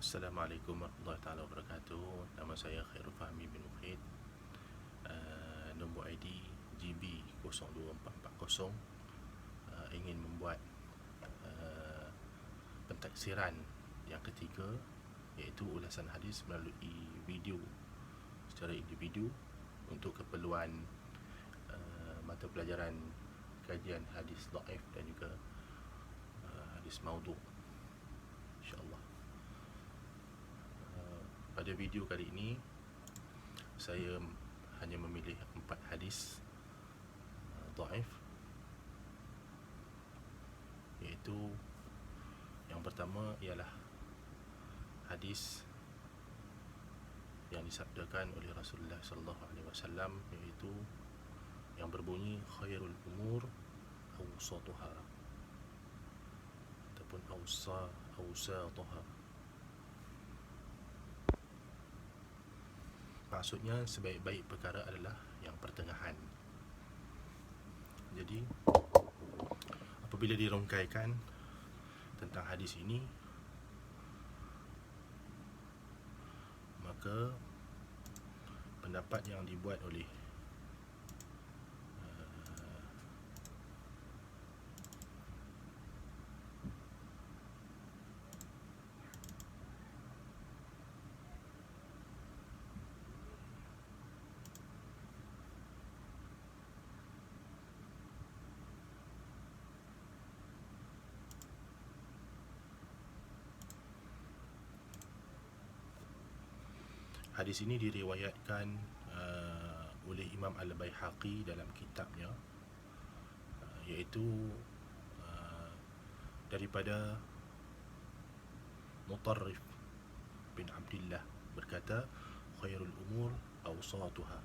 Assalamualaikum warahmatullahi taala wabarakatuh. Nama saya Khairul Fahmi bin Muhid. Nombor ID GB02440. Ingin membuat pentaksiran yang ketiga, iaitu ulasan hadis melalui video secara individu untuk keperluan mata pelajaran kajian hadis dhaif dan juga hadis maudhu', insya-Allah. Pada video kali ini saya hanya memilih 4 hadis dhaif, iaitu yang pertama ialah hadis yang disabdakan oleh Rasulullah sallallahu alaihi wasallam, iaitu yang berbunyi khairul umur awsatuha ataupun awsatuha. Maksudnya sebaik-baik perkara adalah yang pertengahan. Jadi apabila dirungkaikan tentang hadis ini, maka pendapat yang dibuat oleh hadis ini diriwayatkan oleh Imam Al-Baihaqi dalam kitabnya, iaitu daripada Mutarrif bin Abdullah berkata, khairul umur awsatuha,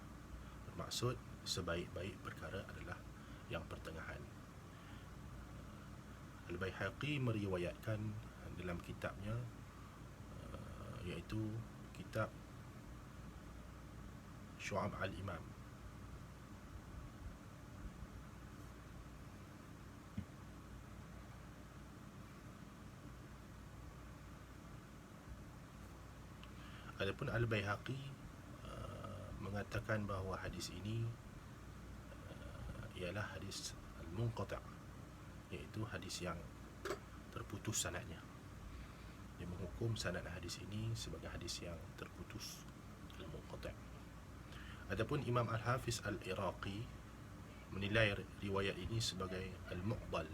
bermaksud sebaik-baik perkara adalah yang pertengahan. Al-Baihaqi meriwayatkan dalam kitabnya, iaitu kitab Syu'ab al-Imam. Adapun Al-Baihaqi mengatakan bahawa hadis ini ialah hadis al-munqati', iaitu hadis yang terputus sanadnya. Dia menghukum sanad hadis ini sebagai hadis yang terputus, al-munqati'. Adapun Imam Al-Hafiz Al-Iraqi menilai riwayat ini sebagai al-mu'dal,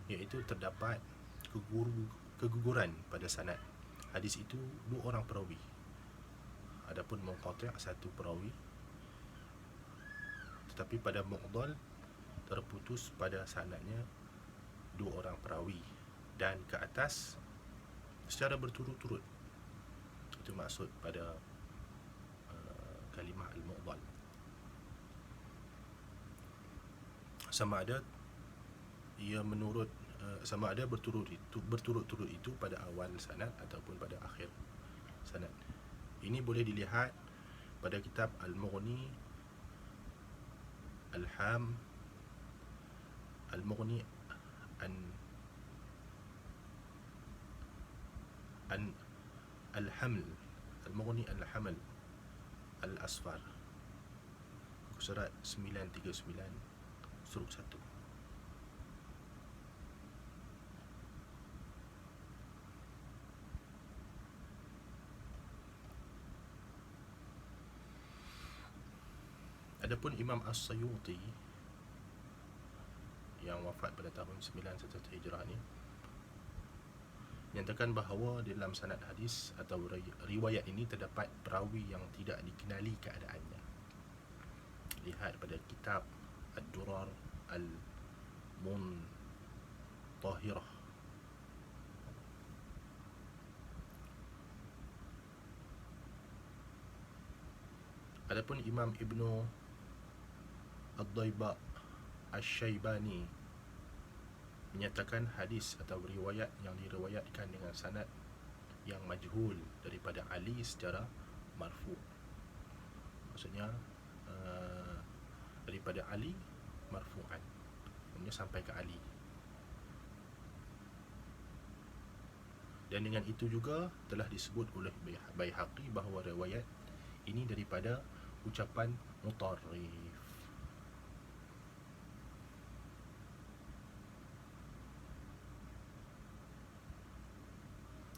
iaitu terdapat keguguran pada sanad hadis itu 2 orang perawi. Adapun munqati' 1 perawi, tetapi pada mu'dal terputus pada sanadnya 2 orang perawi dan ke atas secara berturut-turut. Itu maksud pada kalimah al-mu'dal. Sama ada ia menurut sama ada berturut-turut itu pada awal sanad ataupun pada akhir sanad. Ini boleh dilihat pada kitab Al-Mughni Al-Ham, Al-Mughni an Al-Haml, Al-Mughni Al-Haml Al-Asfar, surat 939/1. Adapun Imam As-Sayuti yang wafat pada tahun 911 Hijrah ni menyatakan bahawa dalam sanad hadis atau riwayat ini terdapat perawi yang tidak dikenali keadaannya. Lihat pada kitab Ad-Durar Al-Muntahirah. Adapun Imam Ibnu Ad-Daiba Asy-Syaibani menyatakan hadis atau riwayat yang diriwayatkan dengan sanad yang majhul daripada Ali secara marfu'. Maksudnya daripada Ali marfu'an, maksudnya sampai ke Ali. Dan dengan itu juga telah disebut oleh Baihaqi bahawa riwayat ini daripada ucapan Mutarrif.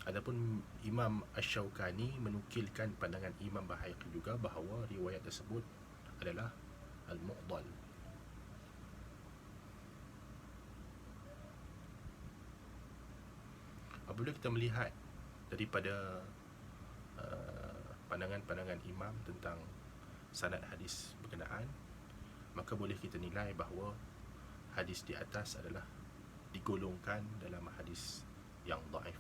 Adapun Imam Asy-Syaukani menukilkan pandangan Imam Baihaqi juga bahawa riwayat tersebut adalah Al-Mu'dal. Apabila kita melihat daripada pandangan-pandangan imam tentang sanad hadis berkenaan, maka boleh kita nilai bahawa hadis di atas adalah digolongkan dalam hadis yang dhaif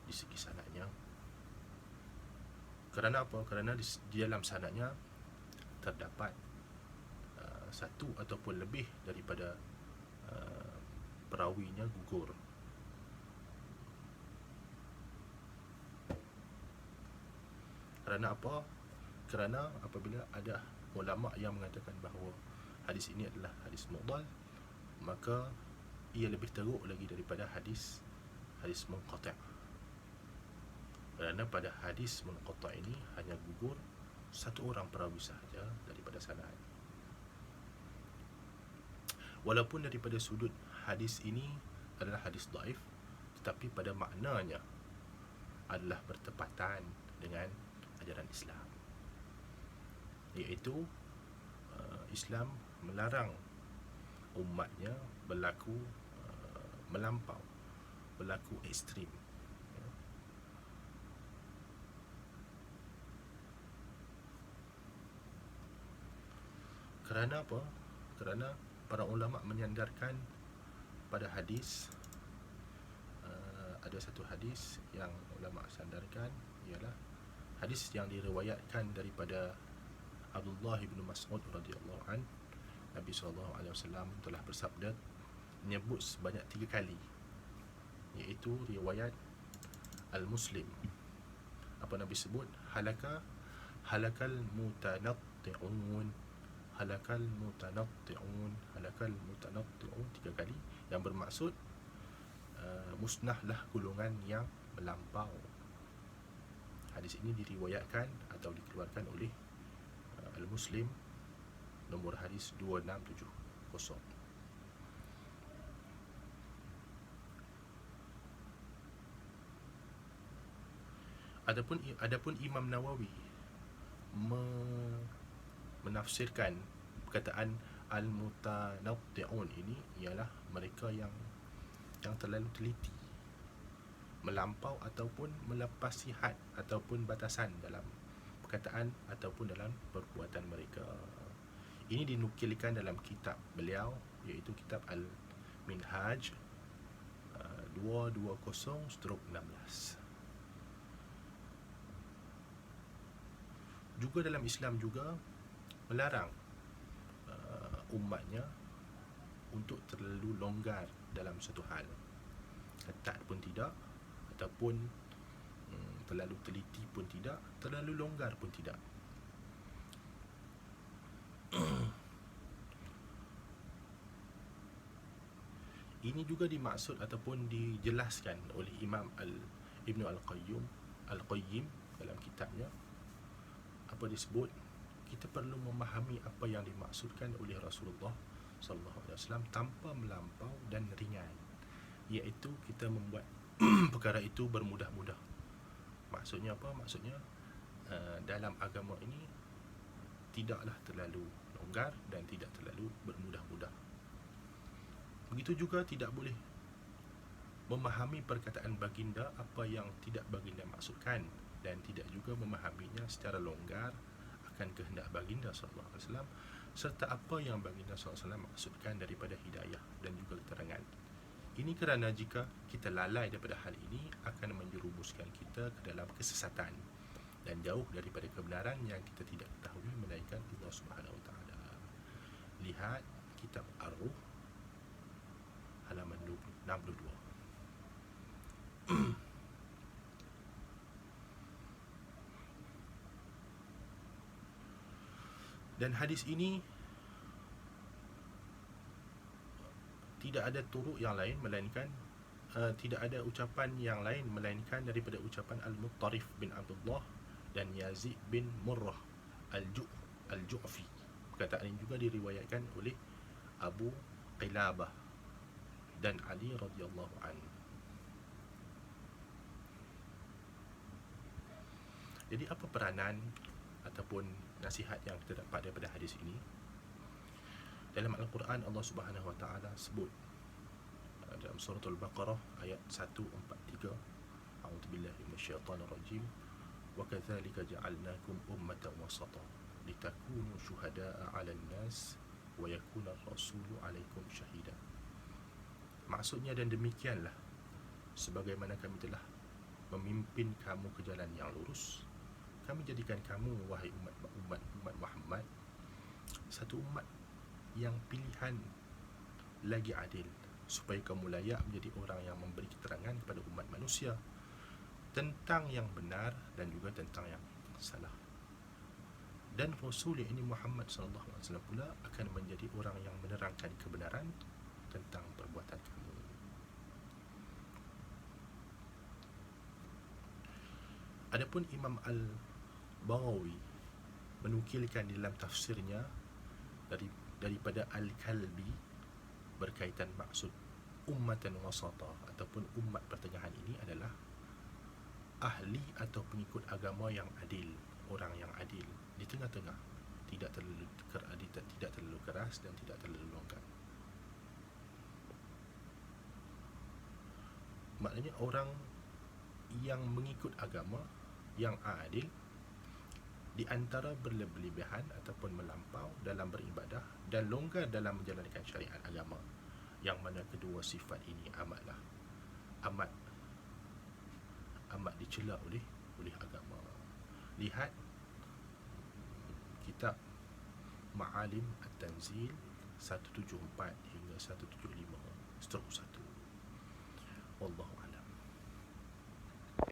di segi sanadnya. Kerana apa? Kerana di dalam sanadnya terdapat satu ataupun lebih daripada perawinya gugur. Kerana apa? Kerana apabila ada ulama yang mengatakan bahawa hadis ini adalah hadis mu'dal, maka ia lebih teruk lagi daripada hadis munqati'. Kerana pada hadis munqati' ini hanya gugur satu orang perawi sahaja daripada sanad. Walaupun daripada sudut hadis ini adalah hadis dhaif, tetapi pada maknanya adalah bertepatan dengan ajaran Islam, iaitu Islam melarang umatnya berlaku melampau, berlaku ekstrim. Kerana apa? Kerana para ulama menyandarkan pada hadis, ada satu hadis yang ulama sandarkan, ialah hadis yang diriwayatkan daripada Abdullah bin Mas'ud radhiyallahu an. Nabi SAW telah bersabda, menyebut sebanyak 3 kali, iaitu riwayat Al-Muslim. Apa Nabi sebut? Halakal mutanatti'un, halakal mutanatti'un, halakal mutanatti'un 3 kali, yang bermaksud musnahlah golongan yang melampau. Hadis ini diriwayatkan atau dikeluarkan oleh Al-Muslim, nombor hadis 2670. Adapun Imam Nawawi menafsirkan perkataan al-mutanatti'un ini ialah mereka yang terlalu teliti, melampau ataupun melepasi had ataupun batasan dalam perkataan ataupun dalam perbuatan mereka. Ini dinukilkan dalam kitab beliau, iaitu kitab Al-Minhaj 220/16. Juga dalam Islam juga melarang umatnya untuk terlalu longgar dalam satu hal, ketat pun tidak, ataupun terlalu teliti pun tidak, terlalu longgar pun tidak. Ini juga dimaksud ataupun dijelaskan oleh Imam Ibnu Al-Qayyim dalam kitabnya. Apa disebut? Kita perlu memahami apa yang dimaksudkan oleh Rasulullah SAW tanpa melampau dan ringan, iaitu kita membuat perkara itu bermudah-mudah. Maksudnya apa? Maksudnya dalam agama ini tidaklah terlalu longgar dan tidak terlalu bermudah-mudah. Begitu juga tidak boleh memahami perkataan baginda apa yang tidak baginda maksudkan, dan tidak juga memahaminya secara longgar akan kehendak baginda SAW, serta apa yang baginda SAW maksudkan daripada hidayah dan juga keterangan. Ini kerana jika kita lalai daripada hal ini akan menjerumuskan kita ke dalam kesesatan dan jauh daripada kebenaran yang kita tidak ketahui melainkan Allah Subhanahu Wa Taala. Lihat kitab Ar-Ruh halaman 62. Dan hadis ini tidak ada turuk yang lain melainkan tidak ada ucapan yang lain melainkan daripada ucapan Al-Muttarif bin Abdullah dan Yazid bin Murrah Al-Ju'fi. Perkataan ini juga diriwayatkan oleh Abu Qilabah dan Ali radhiyallahu anhu. Jadi apa peranan ataupun nasihat yang kita dapat daripada hadis ini? Dalam Al-Quran Allah Subhanahu Wa Taala sebut dalam surah Al-Baqarah ayat 143, A'udzubillahi minasyaitonir rajim, wa kadzalika ja'alnakum ummatan wasata litakunu syuhada'a 'alan nas wa yakuna ar-rasulu 'alaikum syahida. Maksudnya, dan demikianlah sebagaimana kami telah memimpin kamu ke jalan yang lurus, kami jadikan kamu, wahai umat Muhammad, satu umat yang pilihan lagi adil, supaya kamu layak menjadi orang yang memberi keterangan kepada umat manusia tentang yang benar dan juga tentang yang salah. Dan Rasul ini Muhammad sallallahu alaihi wasallam pula akan menjadi orang yang menerangkan kebenaran tentang perbuatan kamu. Adapun Imam Al-Baghawi menukilkan dalam tafsirnya daripada Al-Kalbi berkaitan maksud ummatan wasata ataupun umat pertengahan ini adalah ahli atau pengikut agama yang adil, orang yang adil di tengah-tengah, tidak terlalu keras dan tidak terlalu longgar. Maknanya orang yang mengikut agama yang adil di antara berlebihan ataupun melampau dalam beribadah dan longgar dalam menjalankan syariat agama, yang mana kedua sifat ini amat dicela oleh agama. Lihat kitab Ma'alim At-Tanzil 174 hingga 175 seterusnya.